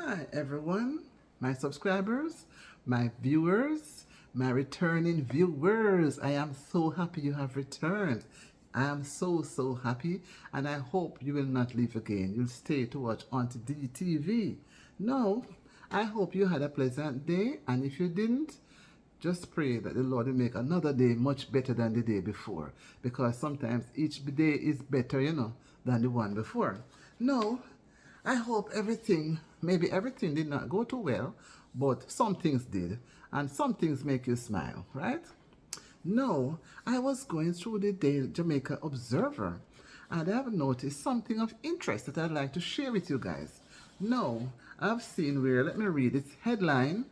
Hi everyone, my subscribers, my viewers, my returning viewers. I am so happy you have returned. I am so happy, and I hope you will not leave again. You'll stay to watch Auntie D TV. No, I hope you had a pleasant day, and if you didn't, just pray that the Lord will make another day much better than the day before, because sometimes each day is better, than the one before. No, I hope maybe everything did not go too well, but some things did, and some things make you smile, right? No, I was going through the Daily Jamaica Observer, and I have noticed something of interest that I'd like to share with you guys. No, I've seen where, let me read its headline: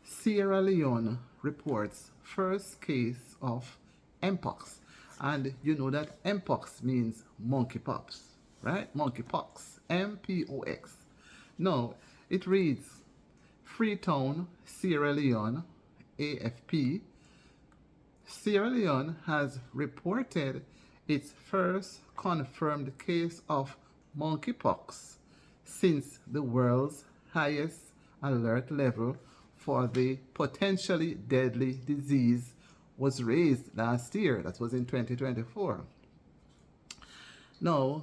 Sierra Leone reports first case of Mpox. And you know that Mpox means monkeypox, right? Monkeypox, Mpox. No, it reads Freetown, Sierra Leone, AFP. Sierra Leone has reported its first confirmed case of monkeypox since the world's highest alert level for the potentially deadly disease was raised last year. That was in 2024. Now,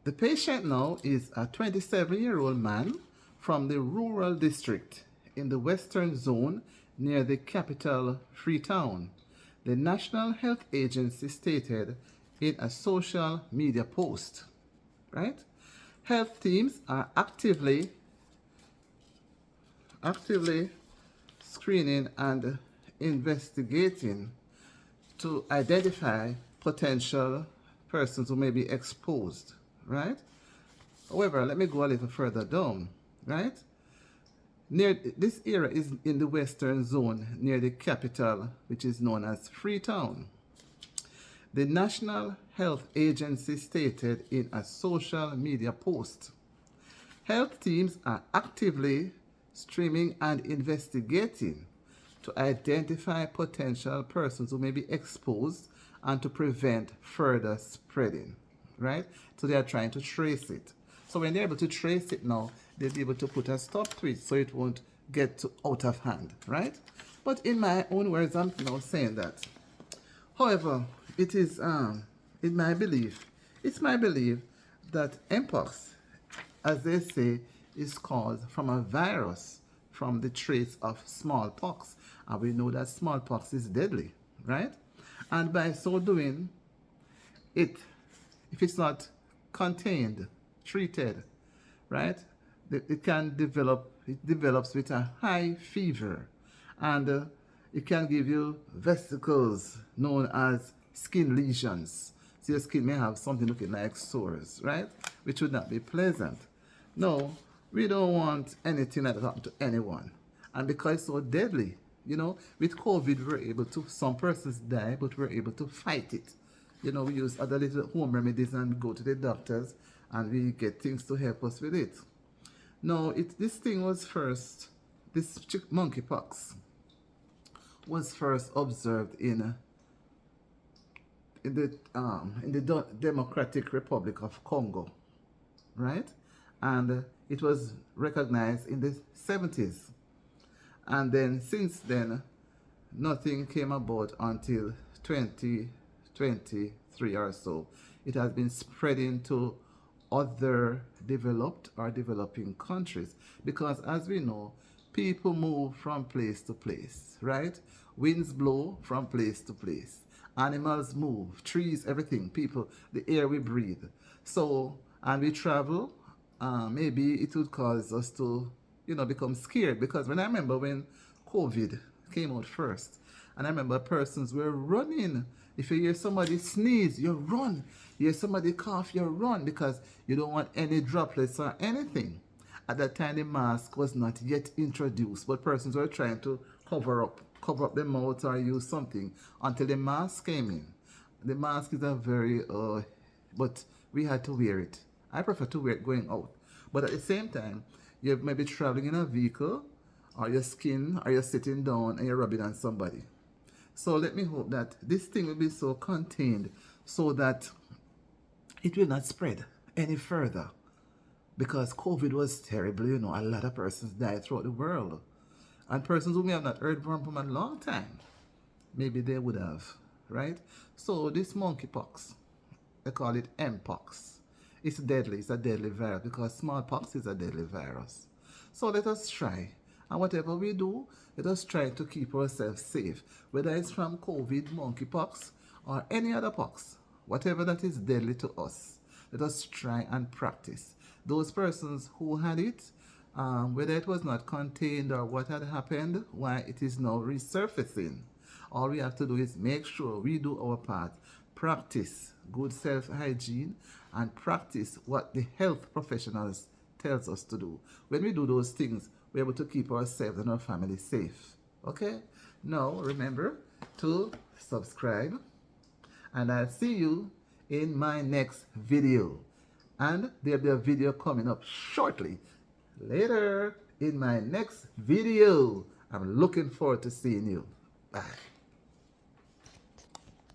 the patient now is a 27-year-old man from the rural district in the western zone near the capital, Freetown. The National Health Agency stated in a social media post, right? Health teams are actively screening and investigating to identify potential persons who may be exposed, right? However, let me go a little further down, right? Near this area is in the western zone near the capital, which is known as Freetown. The National Health Agency stated in a social media post, health teams are actively streaming and investigating to identify potential persons who may be exposed and to prevent further spreading, right? So they are trying to trace it. So when they're able to trace it now, they'll be able to put a stop to it so it won't get out of hand, right? But in my own words, I'm now saying that. However, it is it's my belief that Mpox, as they say, is caused from a virus from the traits of smallpox. And we know that smallpox is deadly, right? And by so doing, if it's not contained, treated, right, it develops with a high fever, and it can give you vesicles known as skin lesions. So your skin may have something looking like sores, right, which would not be pleasant. No, we don't want anything like that to happen to anyone. And because it's so deadly, with COVID, some persons die, but we're able to fight it. We use other little home remedies and go to the doctors and we get things to help us with it. No, this monkeypox was first observed in the Democratic Republic of Congo, right? And it was recognized in the 70s. And then since then, nothing came about until 2023 or so. It has been spreading to other developed or developing countries, because as we know, people move from place to place, right? Winds blow from place to place. Animals move, trees, everything, people, the air we breathe. So, and we travel, maybe it would cause us to, become scared. Because when I remember when COVID came out first, and I remember persons were running. If you hear somebody sneeze, you run. You hear somebody cough, you run, because you don't want any droplets or anything. At that time, the mask was not yet introduced, but persons were trying to cover up their mouth or use something until the mask came in. The mask is a very, but we had to wear it. I prefer to wear it going out. But at the same time, you may be traveling in a vehicle, or your skin, or you're sitting down and you're rubbing on somebody. So let me hope that this thing will be so contained so that it will not spread any further. because COVID was terrible. You know, a lot of persons died throughout the world. And persons who may have not heard from a long time, maybe they would have, right? So this monkeypox, they call it mpox. It's deadly. It's a deadly virus because smallpox is a deadly virus. So let us try. And whatever we do, let us try to keep ourselves safe. Whether it's from COVID, monkeypox, or any other pox, whatever that is deadly to us, let us try and practice. Those persons who had it, whether it was not contained or what had happened, why it is now resurfacing. All we have to do is make sure we do our part, practice good self-hygiene, and practice what the health professionals tells us to do. When we do those things, we're able to keep ourselves and our family safe. Okay? Now, remember to subscribe, and I'll see you in my next video. And there'll be a video coming up shortly. Later in my next video. I'm looking forward to seeing you. Bye.